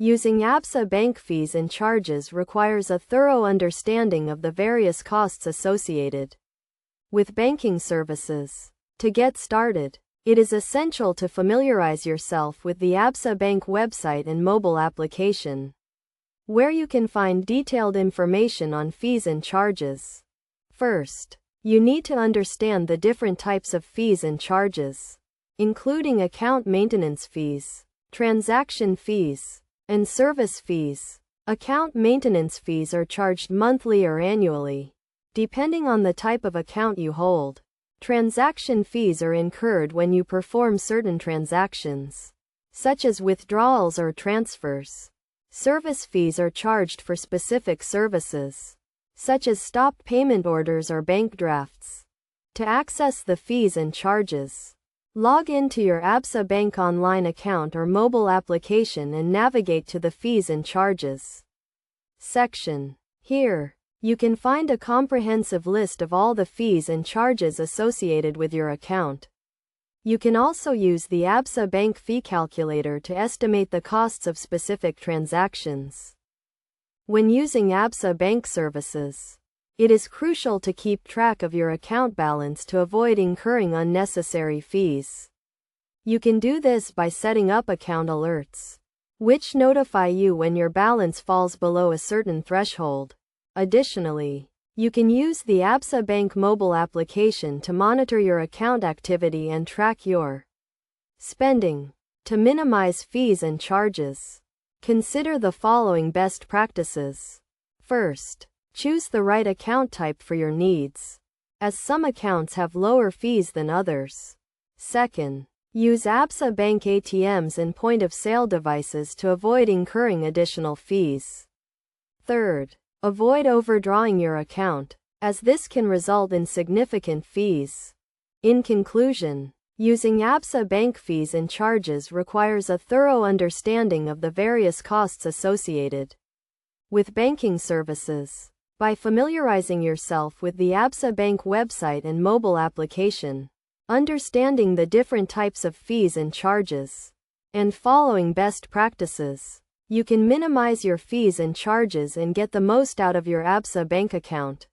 Using Absa Bank fees and charges requires a thorough understanding of the various costs associated with banking services. To get started, it is essential to familiarize yourself with the Absa Bank website and mobile application, where you can find detailed information on fees and charges. First, you need to understand the different types of fees and charges, including account maintenance fees, transaction fees, and service fees. Account maintenance fees are charged monthly or annually, depending on the type of account you hold. Transaction fees are incurred when you perform certain transactions, such as withdrawals or transfers. Service fees are charged for specific services, such as stop payment orders or bank drafts. To access the fees and charges, log into your Absa Bank online account or mobile application and navigate to the Fees and Charges section. Here, you can find a comprehensive list of all the fees and charges associated with your account. You can also use the Absa Bank fee calculator to estimate the costs of specific transactions. When using Absa Bank services, it is crucial to keep track of your account balance to avoid incurring unnecessary fees. You can do this by setting up account alerts, which notify you when your balance falls below a certain threshold. Additionally, you can use the Absa Bank mobile application to monitor your account activity and track your spending. To minimize fees and charges, consider the following best practices. First, choose the right account type for your needs, as some accounts have lower fees than others. Second, use Absa Bank ATMs and point-of-sale devices to avoid incurring additional fees. Third, avoid overdrawing your account, as this can result in significant fees. In conclusion, using Absa Bank fees and charges requires a thorough understanding of the various costs associated with banking services. By familiarizing yourself with the Absa Bank website and mobile application, understanding the different types of fees and charges, and following best practices, you can minimize your fees and charges and get the most out of your Absa Bank account.